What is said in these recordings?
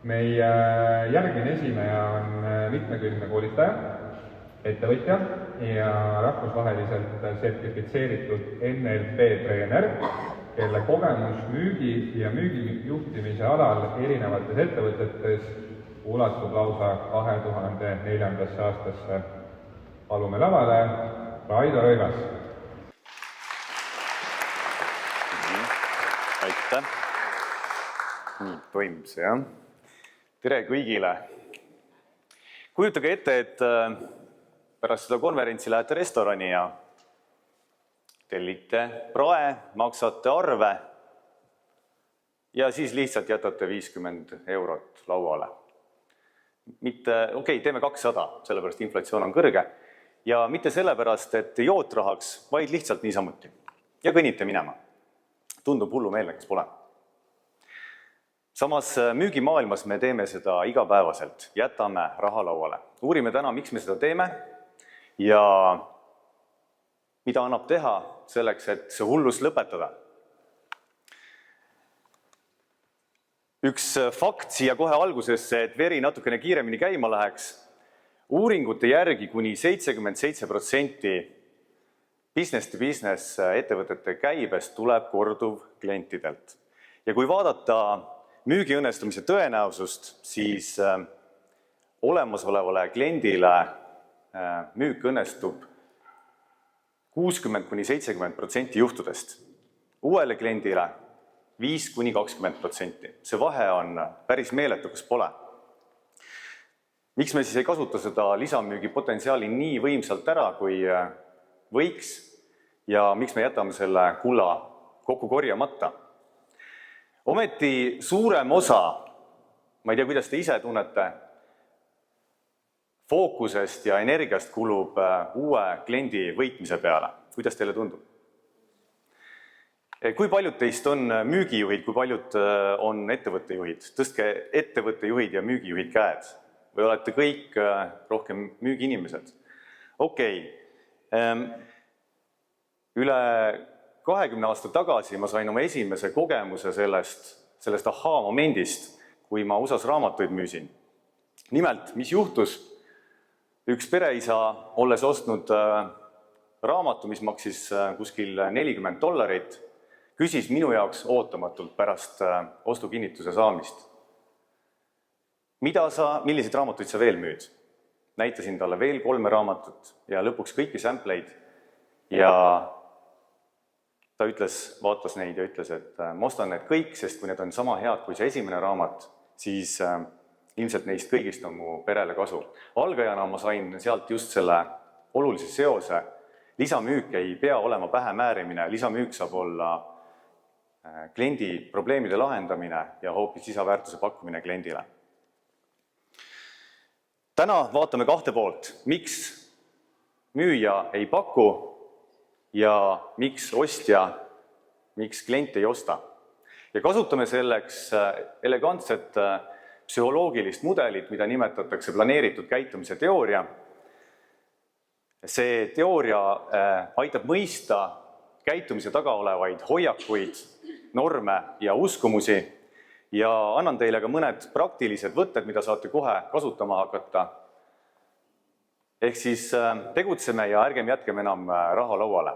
Meie järgmine esineja on mitmekülgne koolitaja, ettevõtja ja rahvusvaheliselt sertifitseeritud NLP treener, kelle kogemus müügi ja müügijuhtimise alal erinevates ettevõtetes ulatub lausa 2004. aastasse. Palume lavale Raido Rõivas. Aitäh. Toimub see, jah? Tere kõigile. Kujutage ette, et pärast seda konverentsi lähete restorani ja tellite prae, maksate arve ja siis lihtsalt jätate 50 eurot lauale. Teeme 200, sellepärast inflatsioon on kõrge. Ja mitte sellepärast, et jootrahaks, vaid lihtsalt niisamuti. Ja kõnnite minema. Tundub hullumeelne, kes pole. Samas müügimaailmas me teeme seda igapäevaselt, jätame raha lauale. Uurime täna, miks me seda teeme ja mida annab teha selleks, et see hullus lõpetada. Üks fakt siia kohe algusesse, et veri natukene kiiremini käima läheks. Uuringute järgi kuni 77% business ettevõtete käibest tuleb korduv klientidelt. Ja kui vaadata müügiõnnestumise tõenäosust, siis olemasolevale kliendile müük õnnestub 60–70% juhtudest. Uuele kliendile 5–20%. See vahe on päris meeletu, kas pole. Miks me siis ei kasuta seda lisamüügi potentsiaali nii võimsalt ära, kui võiks, ja miks me jätame selle kulla kokku korjamata? Ometi suurem osa, ma ei tea, kuidas te ise tunnete, fookusest ja energiast kulub uue kliendi võitmise peale. Kuidas teile tundub? Kui paljud teist on müügijuhid, kui paljud on ettevõttejuhid? Tõstke ettevõttejuhid ja müügijuhid käed. Või olete kõik rohkem müügiinimesed? Üle 20 aasta tagasi ma sain oma esimese kogemuse sellest ahaa-momendist, kui ma USA-s raamatuid müüsin. Nimelt, mis juhtus? Üks pereisa, olles ostnud raamatu, mis maksis kuskil $40, küsis minu jaoks ootamatult pärast ostukinnituse saamist. Milliseid raamatuid sa veel müüd? Näitasin talle veel 3 raamatut ja lõpuks kõiki sampleid ja ta vaatas neid ja ütles, et ma ostan need kõik, sest kui need on sama head kui see esimene raamat, siis ilmselt neist kõigist on mu perele kasu. Algajana ma sain sealt just selle olulise seose. Lisamüük ei pea olema pähemäärimine, lisamüük saab olla kliendi probleemide lahendamine ja hoopis lisaväärtuse pakkumine kliendile. Täna vaatame 2 poolt, miks müüja ei paku ja miks ostja, miks klient ei osta. Ja kasutame selleks elegantset psühholoogilist mudelit, mida nimetatakse planeeritud käitumise teooria. See teooria aitab mõista käitumise taga olevaid hoiakuid, norme ja uskumusi ja annan teile ka mõned praktilised võtted, mida saate kohe kasutama hakata. Ehk siis tegutseme ja ärgem jätkem enam raha lauale.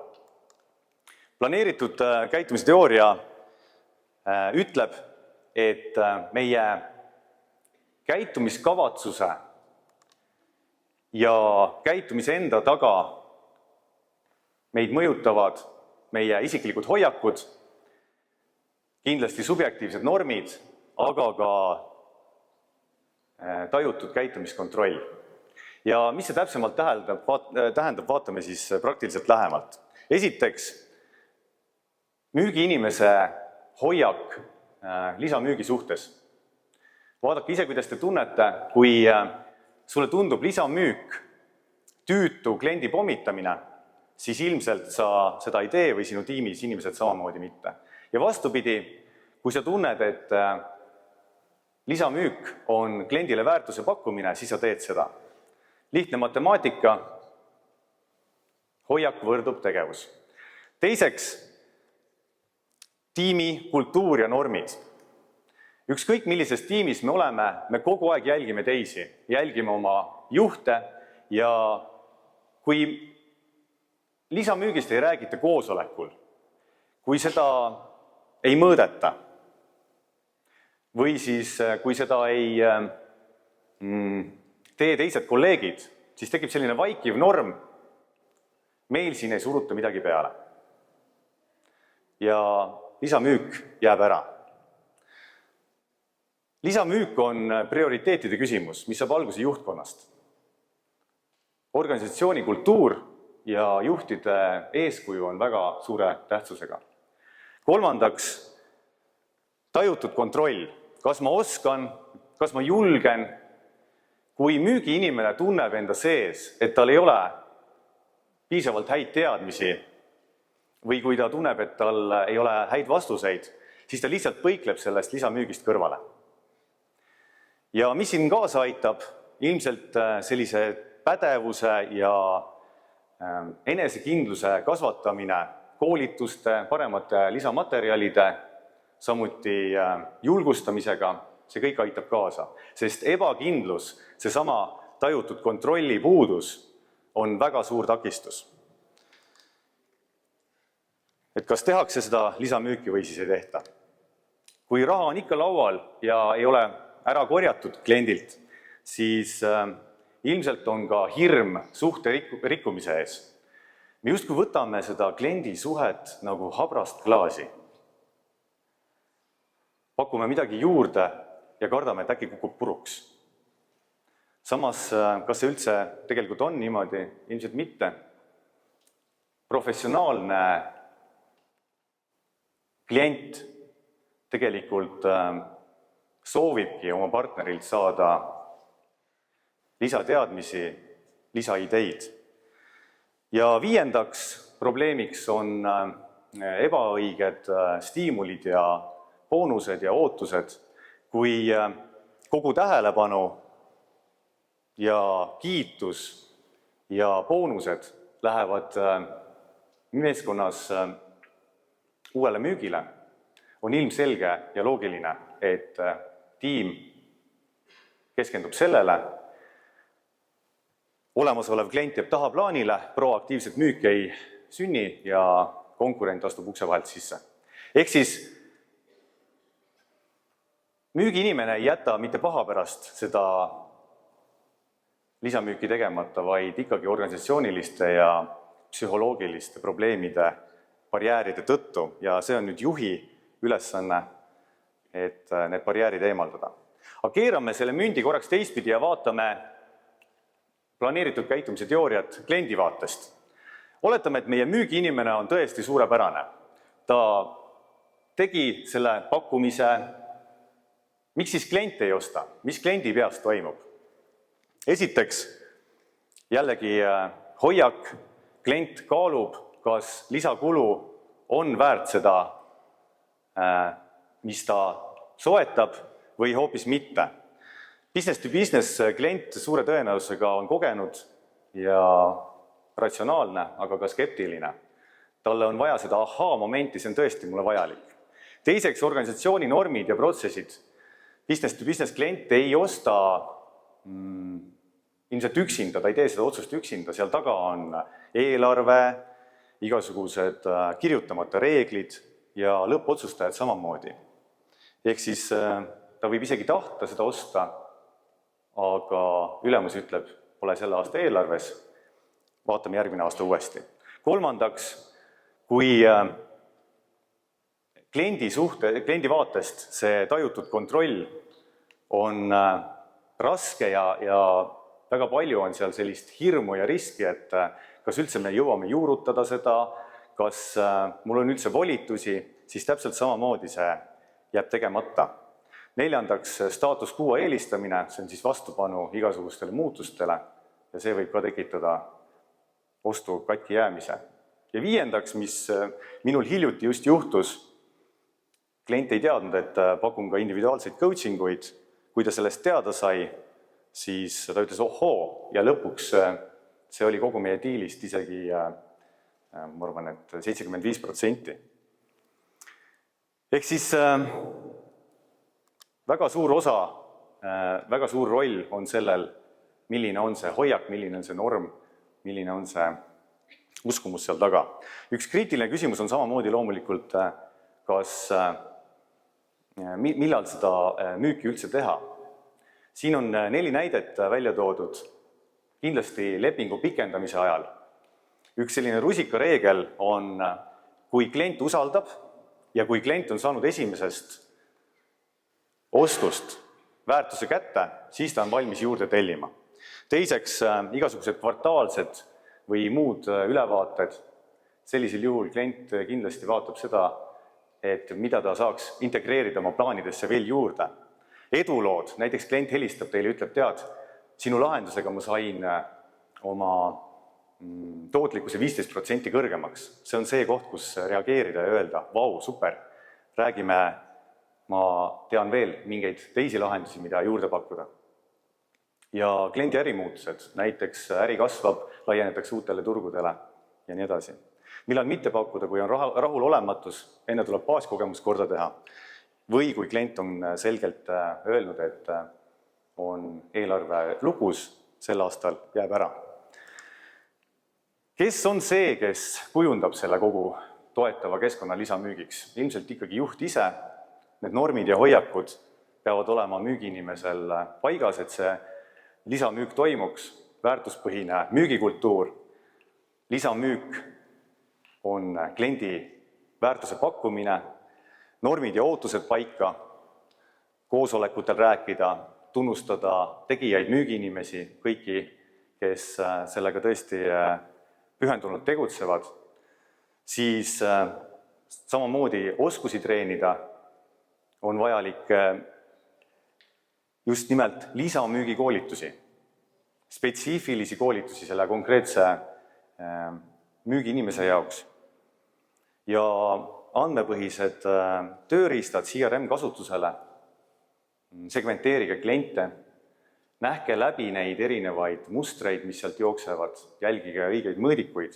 Planeeritud käitumise teooria ütleb, et meie käitumiskavatsuse ja käitumise enda taga meid mõjutavad meie isiklikud hoiakud, kindlasti subjektiivsed normid, aga ka tajutud käitumiskontroll. Ja mis see täpsemalt tähendab, vaatame siis praktiliselt lähemalt. Esiteks, müügiinimese hoiak lisamüügi suhtes. Vaadake ise, kuidas te tunnete, kui sulle tundub lisamüük tüütu kliendi pommitamine, siis ilmselt sa seda ei tee või sinu tiimis inimesed samamoodi mitte. Ja vastupidi, kui sa tunned, et lisamüük on kliendile väärtuse pakkumine, siis sa teed seda. Lihtne matemaatika, hoiak võrdub tegevus. Teiseks, tiimi kultuur ja normid. Ükskõik millises tiimis me oleme, me kogu aeg jälgime teisi, jälgime oma juhte ja kui lisamüügist ei räägita koosolekul, kui seda ei mõõdeta või siis kui seda ei tee teised kolleegid, siis tekib selline vaikiv norm, meil siin ei suruta midagi peale. Ja lisamüük jääb ära. Lisamüük on prioriteetide küsimus, mis saab alguse juhtkonnast. Organisatsiooni kultuur ja juhtide eeskuju on väga suure tähtsusega. Kolmandaks, tajutud kontroll. Kas ma oskan, kas ma julgen, kui müügiinimene tunneb enda sees, et tal ei ole piisavalt häid teadmisi või kui ta tunneb, et tal ei ole häid vastuseid, siis ta lihtsalt põikleb sellest lisamüügist kõrvale. Ja mis siin kaasa aitab? Ilmselt sellise pädevuse ja enesekindluse kasvatamine koolituste, paremate lisamaterjalide, samuti julgustamisega, see kõik aitab kaasa, sest ebakindlus, seesama tajutud kontrolli puudus on väga suur takistus. Et kas tehakse seda lisamüüki või siis ei tehta? Kui raha on ikka laual ja ei ole ära korjatud kliendilt, siis ilmselt on ka hirm suhte rikkumise ees. Me justkui võtame seda kliendi suhet nagu habrast klaasi. Pakume midagi juurde ja kardame, et äkki kukub puruks. Samas, kas see üldse tegelikult on niimoodi? Ilmselt mitte. Professionaalne klient tegelikult soovibki oma partnerilt saada lisateadmisi, lisaideid. Ja viiendaks probleemiks on ebaõiged stiimulid ja boonused ja ootused, kui kogu tähelepanu ja kiitus ja boonused lähevad meeskonnas uuele müügile, on ilmselge ja loogiline, et tiim keskendub sellele, olemasolev klient jääb tahaplaanile, proaktiivset müüki ei sünni ja konkurent astub ukse vahelt sisse. Ehk siis müügiinimene ei jäta mitte paha pärast seda lisamüüki tegemata, vaid ikkagi organisatsiooniliste ja psühholoogiliste probleemide, barjääride tõttu ja see on nüüd juhi ülesanne, et need barjäärid eemaldada. Aga keerame selle mündi korraks teistpidi ja vaatame planeeritud käitumise teooriat kliendi vaatest. Oletame, et meie müügiinimene on tõesti suurepärane. Ta tegi selle pakkumise. Miks siis klient ei osta? Mis kliendi peast toimub? Esiteks, jällegi hoiak, klient kaalub, kas lisakulu on väärt seda, mis ta soetab või hoopis mitte. Business to business klient suure tõenäosusega on kogenud ja ratsionaalne, aga ka skeptiline. Talle on vaja seda ahaa-momenti, see on tõesti mulle vajalik. Teiseks, organisatsiooni normid ja protsessid. Business to business klient ei osta ilmselt üksinda, ta ei tee seda otsust üksinda, seal taga on eelarve, igasugused kirjutamata reeglid ja lõppotsustajad samamoodi. Ehk siis ta võib isegi tahta seda osta, aga ülemus ütleb, pole selle aasta eelarves, vaatame järgmine aasta uuesti. Kolmandaks, kui kliendi vaatest see tajutud kontroll on raske ja väga palju on seal sellist hirmu ja riski, et kas üldse me jõuame juurutada seda, kas mul on üldse volitusi, siis täpselt samamoodi see jääb tegemata. Neljandaks, staatus quo eelistamine, see on siis vastupanu igasugustele muutustele ja see võib ka tekitada ostu katki jäämise. Ja viiendaks, mis minul hiljuti just juhtus, klient ei teadnud, et pakun ka individuaalseid coachinguid, kui ta sellest teada sai, siis ta ütles ohoo ja lõpuks see oli kogu meie diilist isegi, ma arvan, et 75%. Ehk siis väga suur osa, väga suur roll on sellel, milline on see hoiak, milline on see norm, milline on see uskumus seal taga. Üks kriitiline küsimus on samamoodi loomulikult, millal seda müüki üldse teha. Siin on 4 näidet välja toodud, kindlasti lepingu pikendamise ajal. Üks selline rusikareegel on, kui klient usaldab ja kui klient on saanud esimesest ostust väärtuse kätte, siis ta on valmis juurde tellima. Teiseks, igasugused kvartaalsed või muud ülevaated, sellisel juhul klient kindlasti vaatab seda, et mida ta saaks integreerida oma plaanidesse veel juurde. Edulood, näiteks klient helistab teile, ütleb, tead, sinu lahendusega ma sain oma tootlikkuse 15% kõrgemaks. See on see koht, kus reageerida ja öelda, vau, super, räägime, ma tean veel mingeid teisi lahendusi, mida juurde pakkuda. Ja kliendi ärimuutused, näiteks äri kasvab, laienetakse uutele turgudele ja nii edasi. Millal mitte pakkuda, kui on rahul olematus, enne tuleb baaskogemus korda teha. Või kui klient on selgelt öelnud, et on eelarve lukus, sel aastal jääb ära. Kes on see, kes kujundab selle kogu toetava keskkonna lisamüügiks? Ilmselt ikkagi juht ise, need normid ja hoiakud peavad olema müügiinimesel paigas, et see lisamüük toimuks, väärtuspõhine müügikultuur, lisamüük on kliendi väärtuse pakkumine, normid ja ootused paika, koosolekutel rääkida, tunnustada tegijaid, müügiinimesi, kõiki, kes sellega tõesti pühendunult tegutsevad, siis samamoodi oskusi treenida on vajalik just nimelt lisamüügikoolitusi, spetsiifilisi koolitusi selle konkreetse müügiinimese jaoks. Ja andmepõhised tööriistad CRM kasutusele, segmenteerige kliente, nähke läbi neid erinevaid mustreid, mis sealt jooksevad, jälgige õigeid mõõdikuid.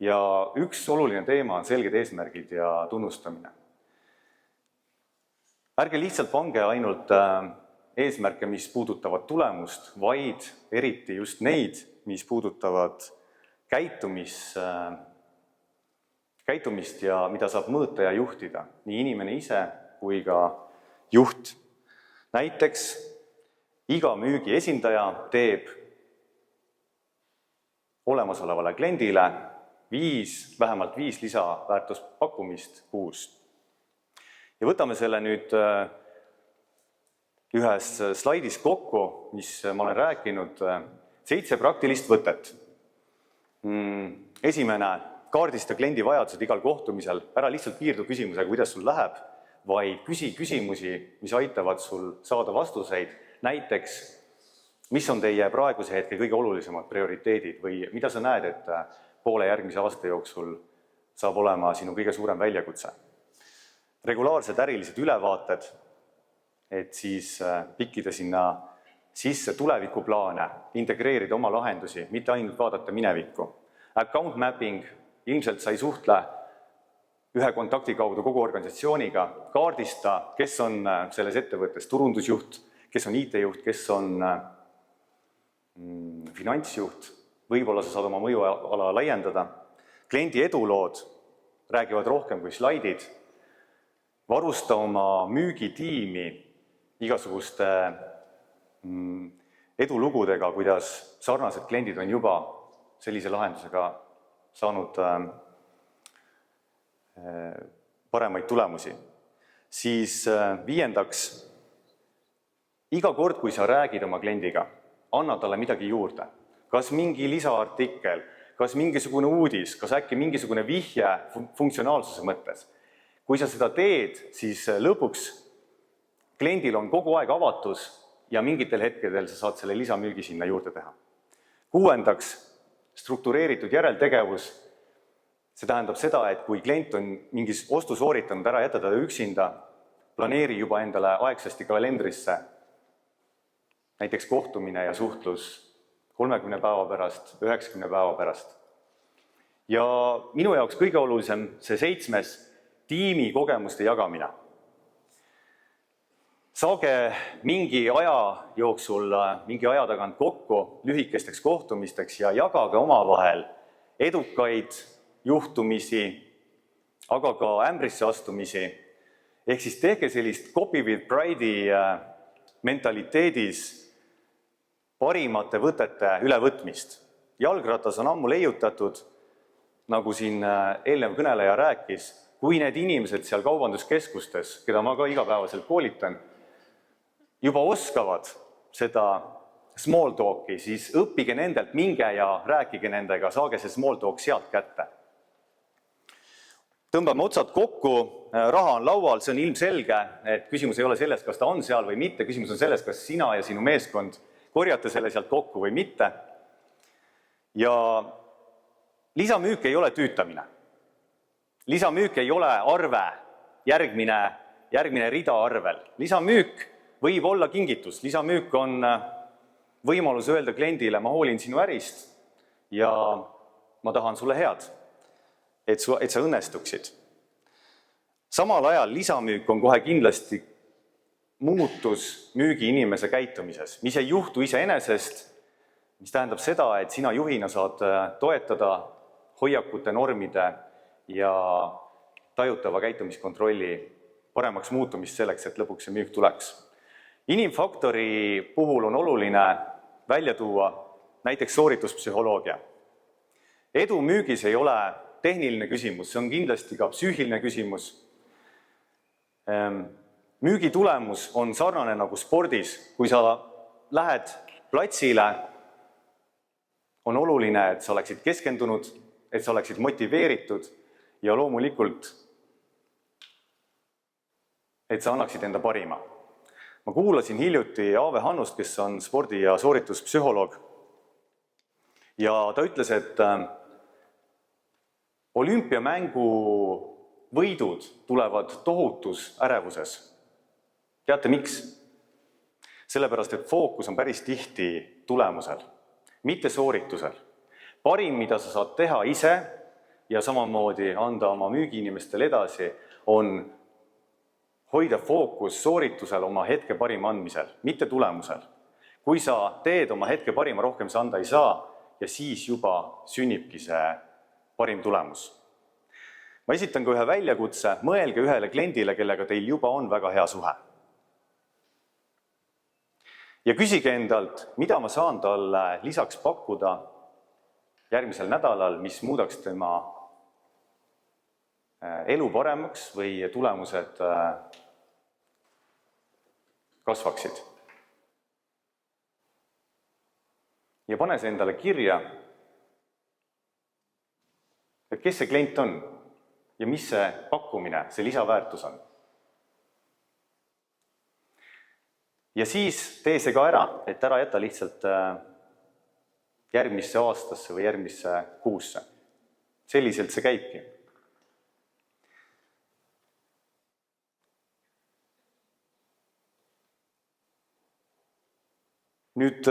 Ja üks oluline teema on selged eesmärgid ja tunnustamine. Ärge lihtsalt pange ainult eesmärke, mis puudutavad tulemust, vaid eriti just neid, mis puudutavad käitumist ja mida saab mõõta ja juhtida, nii inimene ise kui ka juht. Näiteks iga müügi esindaja teeb olemasolevale kliendile vähemalt 5 lisaväärtuspakkumist kuus. Ja võtame selle nüüd ühes slaidis kokku, mis ma olen rääkinud, 7 praktilist võtet. Esimene, kaardista kliendi vajadused igal kohtumisel, ära lihtsalt piirdu küsimusega, kuidas sul läheb, vaid küsi küsimusi, mis aitavad sul saada vastuseid. Näiteks, mis on teie praeguse hetke kõige olulisemad prioriteedid või mida sa näed, et poole järgmise aasta jooksul saab olema sinu kõige suurem väljakutse. Regulaarsed ärilised ülevaated, et siis pikkida sinna sisse tulevikuplaane, integreerida oma lahendusi, mitte ainult vaadata minevikku. Account mapping, ilmselt sa ei suhtle ühe kontakti kaudu kogu organisatsiooniga, kaardista, kes on selles ettevõttes turundusjuht, kes on IT-juht, kes on finantsjuht, võib-olla sa saad oma mõjuala laiendada. Kliendi edulood räägivad rohkem kui slaidid, varusta oma müügitiimi igasuguste edulugudega, kuidas sarnased kliendid on juba sellise lahendusega saanud paremaid tulemusi. Siis 5. Iga kord, kui sa räägid oma kliendiga, anna talle midagi juurde. Kas mingi lisaartikkel, kas mingisugune uudis, kas äkki mingisugune vihje funktsionaalsuse mõttes. Kui sa seda teed, siis lõpuks kliendil on kogu aeg avatus ja mingitel hetkedel sa saad selle lisamüügi sinna juurde teha. 6. Struktureeritud järeltegevus. See tähendab seda, et kui klient on mingis ostu sooritanud, ära jätta teda üksinda, planeeri juba endale aegsasti kalendrisse, näiteks kohtumine ja suhtlus 30 päeva pärast, 90 päeva pärast. Ja minu jaoks kõige olulisem see 7. tiimi kogemuste jagamine. saage mingi aja jooksul, mingi aja tagant kokku lühikesteks kohtumisteks ja jagage omavahel edukaid juhtumisi, aga ka ämbrisse astumisi. Ehk siis tehke sellist copy with pride'i mentaliteedis parimate võtete ülevõtmist. Jalgratas on ammu leiutatud, nagu siin eelnev kõneleja rääkis, kui need inimesed seal kaubanduskeskustes, keda ma ka igapäevaselt koolitan, juba oskavad seda small talk'i, siis õppige nendelt, minge ja rääkige nendega, saage see small talk sealt kätte. Tõmbame otsad kokku, raha on laual, see on ilmselge, et küsimus ei ole selles, kas ta on seal või mitte, küsimus on selles, kas sina ja sinu meeskond korjate selle sealt kokku või mitte. Ja lisamüük ei ole tüütamine. Lisamüük ei ole arve, järgmine rida arvel. Lisamüük võib olla kingitus, lisamüük on võimalus öelda kliendile, ma hoolin sinu ärist ja ma tahan sulle head, et sa õnnestuksid. Samal ajal lisamüük on kohe kindlasti muutus müügi inimese käitumises, mis ei juhtu iseenesest, mis tähendab seda, et sina juhina saad toetada hoiakute, normide ja tajutava käitumiskontrolli paremaks muutumist selleks, et lõpuks see müük tuleks. Inimfaktori puhul on oluline välja tuua näiteks soorituspsühholoogia. Edu müügis ei ole tehniline küsimus, see on kindlasti ka psüühiline küsimus. Müügi tulemus on sarnane nagu spordis, kui sa lähed platsile, on oluline, et sa oleksid keskendunud, et sa oleksid motiveeritud ja loomulikult, et sa annaksid enda parima. Ma kuulasin hiljuti Aave Hannust, kes on spordi- ja soorituspsühholoog, ja ta ütles, et olümpiamängu võidud tulevad tohutus ärevuses. Teate miks? Sellepärast, et fookus on päris tihti tulemusel, mitte sooritusel. Parim, mida sa saad teha ise ja samamoodi anda oma müügiinimestele edasi, on hoida fookus sooritusel oma hetke parima andmisel, mitte tulemusel. Kui sa teed oma hetke parima, rohkem sa anda ei saa ja siis juba sünnibki see parim tulemus. Ma esitan ka ühe väljakutse, mõelge ühele kliendile, kellega teil juba on väga hea suhe. Ja küsige endalt, mida ma saan talle lisaks pakkuda järgmisel nädalal, mis muudaks tema elu paremaks või tulemused kasvaksid. Ja pane see endale kirja, et kes see klient on ja mis see pakkumine, see lisaväärtus on. Ja siis tee see ka ära, et ära jäta lihtsalt järgmisse aastasse või järgmisse kuusse. Selliselt see käibki. Nüüd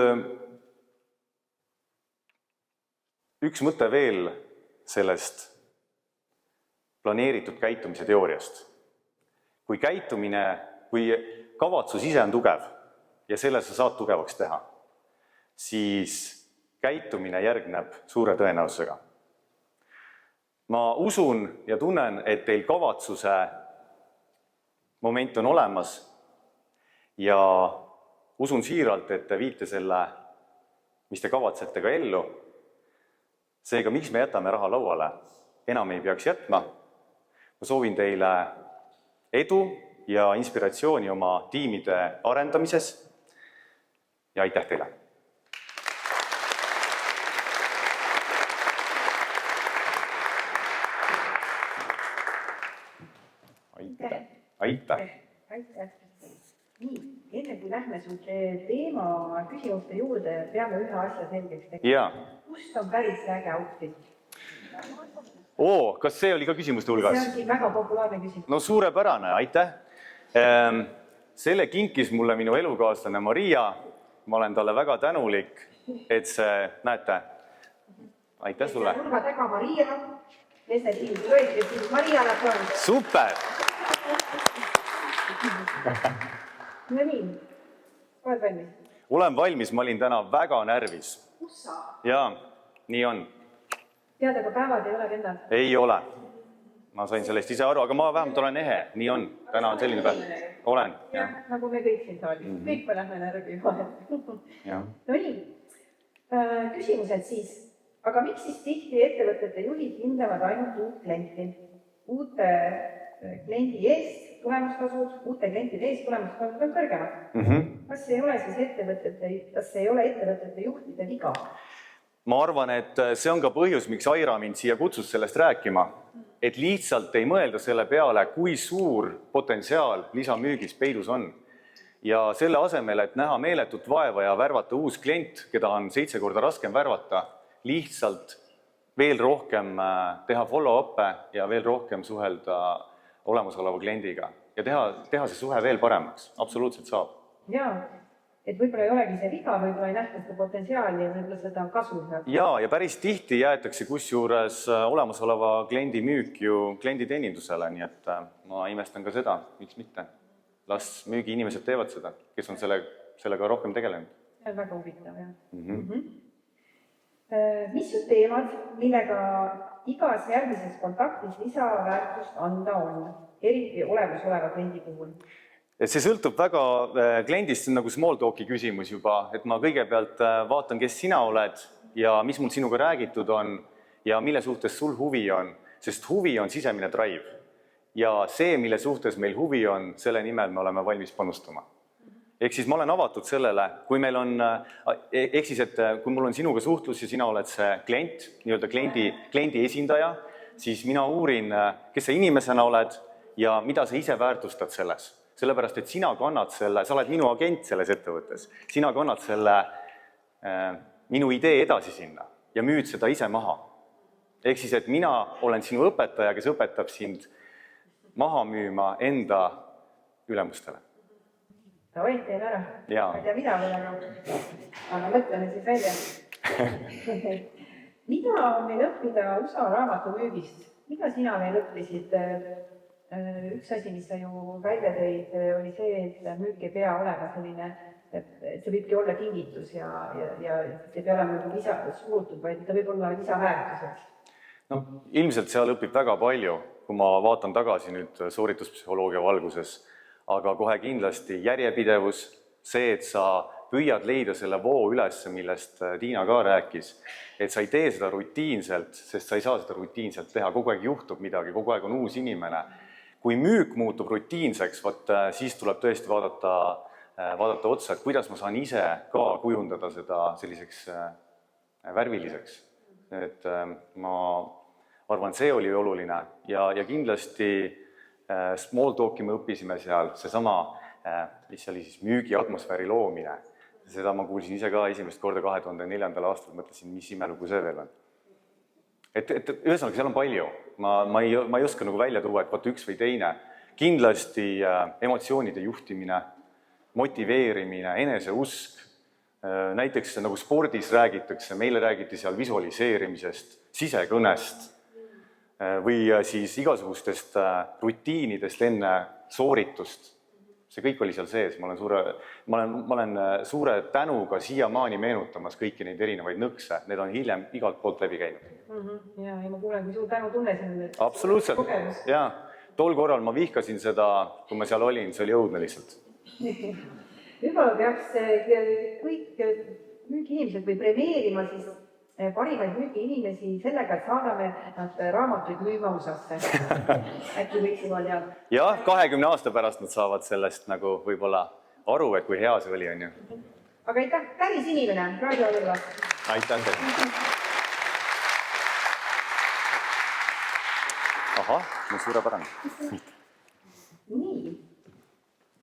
üks mõte veel sellest planeeritud käitumise teooriast. Kui kavatsus ise on tugev ja selle sa saad tugevaks teha, siis käitumine järgneb suure tõenäosusega. Ma usun ja tunnen, et teil kavatsuse moment on olemas ja usun siiralt, et te viite selle, mis te kavatsete ka ellu. Seega, miks me jätame raha lauale? Enam ei peaks jätma. Ma soovin teile edu ja inspiratsiooni oma tiimide arendamises ja aitäh teile! Aitäh! Aitäh! Nii, enne kui lähme su teema küsimuste juurde, peame ühe asja selgeks tegema. Kust on päris äge outfit? Kas see oli ka küsimuste hulgas? See ongi väga populaarne küsimus. No suurepärane, aitäh! Selle kinkis mulle minu elukaaslane Maria. Ma olen talle väga tänulik, et see, näete, aitäh sulle! Nurga taga Maria, kes need inimesed olid, siis Maria lapõõn. Super! no nii, oled valmis? Olen valmis, ma olin täna väga närvis. Kus sa? Jaa, nii on. Tead, aga päevad ei ole vennad. Ei ole. Ma sain sellest ise aru, aga ma vähemalt olen ehe, nii on. Täna on selline päev. Olen, jah. Nagu me kõik siin saalis. Kõik me lähme närvi vahel. No nii, küsimused siis. Aga miks siis tihti ettevõtete juhid hindavad ainult uut klienti? Uute kliendi eest tulemustasud, uute klientide eest tulemustasud on kõrgemad. Kas ei ole siis ettevõtete juhtide viga? Ma arvan, et see on ka põhjus, miks Aira mind siia kutsus sellest rääkima. Et lihtsalt ei mõelda selle peale, kui suur potentsiaal lisamüügis peidus on. Ja selle asemel, et näha meeletut vaeva ja värvata uus klient, keda on 7 korda raskem värvata, lihtsalt veel rohkem teha follow-up'e ja veel rohkem suhelda olemasoleva kliendiga ja teha see suhe veel paremaks. Absoluutselt saab. Jaa, et võib-olla ei olegi see viga, võib-olla ei nähta seda potentsiaali ja võib-olla seda on kasu. Jaa, ja päris tihti jäetakse kusjuures olemasoleva kliendi müük ju klienditeenindusele, nii et ma imestan ka seda, miks mitte. Las müügiinimesed teevad seda, kes on sellega rohkem tegelenud. See on väga huvitav, jah. Mis on teemad, millega igas järgmises kontaktis lisaväärtust anda on, eriti olemasoleva kliendi puhul? See sõltub väga kliendist, see on nagu small talki küsimus juba, et ma kõigepealt vaatan, kes sina oled ja mis mul sinuga räägitud on ja mille suhtes sul huvi on, sest huvi on sisemine drive. Ja see, mille suhtes meil huvi on, selle nimel me oleme valmis panustama. Ehk siis ma olen avatud sellele, kui meil on, ehk siis, et kui mul on sinuga suhtlus ja sina oled see klient, nii-öelda kliendi esindaja, siis mina uurin, kes sa inimesena oled ja mida sa ise väärtustad selles. Sellepärast, et sina kannad selle, sa oled minu agent selles ettevõttes, sina kannad selle minu idee edasi sinna ja müüd seda ise maha. Ehk siis, et mina olen sinu õpetaja, kes õpetab sind maha müüma enda ülemustele. Davai, teeme ära. Jaa. Ma ei tea, mida veel, aga mõtleme siis välja. Mida on meil õppida USA raamatumüügist? Mida sina veel õppisid? Üks asi, mis sa ju välja tõid, oli see, et müük ei pea olema selline, et see võibki olla kingitus ja see ei pea olema lisasuurutud, vaid ta võib olla lisaväärtuseks. No, ilmselt seal õpib väga palju, kui ma vaatan tagasi nüüd soorituspsühholoogia valguses, aga kohe kindlasti järjepidevus, see, et sa püüad leida selle voo üles, millest Tiina ka rääkis, et sa ei tee seda rutiinselt, sest sa ei saa seda rutiinselt teha, kogu aeg juhtub midagi, kogu aeg on uus inimene. Kui müük muutub rutiinseks, siis tuleb tõesti vaadata otsa, et kuidas ma saan ise ka kujundada seda selliseks värviliseks. Et ma arvan, see oli oluline ja kindlasti small talki me õppisime seal, seesama, mis oli siis müügi atmosfääri loomine. Seda ma kuulsin ise ka esimest korda 2004. aastal, mõtlesin, mis imelugu see veel on. Et ühesõnaga, seal on palju. Ma ei oska nagu välja tuua, et üks või teine. Kindlasti emotsioonide juhtimine, motiveerimine, eneseusk. Näiteks nagu spordis räägitakse, meile räägiti seal visualiseerimisest, sisekõnest või siis igasugustest rutiinidest enne sooritust. See kõik oli seal sees. Ma olen suure tänuga siiamaani meenutamas kõiki neid erinevaid nõkse. Need on hiljem igalt poolt läbi käinud. Ja ma kuulen, kui suur tänu tunnesin. Absoluutselt. Ja, tol korral ma vihkasin seda, kui ma seal olin, see oli õudne lihtsalt. Võib-olla peaks kõik müügiinimesed või premeerima siis parimaid müügiinimesi sellega, et saadame nad raamatuid müüma USA-sse. Äkki võiksime olla teada. Jah, 20 aasta pärast nad saavad sellest nagu võib-olla aru, et kui hea see oli, on ju. Aga aitäh, päris inimene, Raadio Olva. Aitäh teile. Ahah, suurepärane. Nii.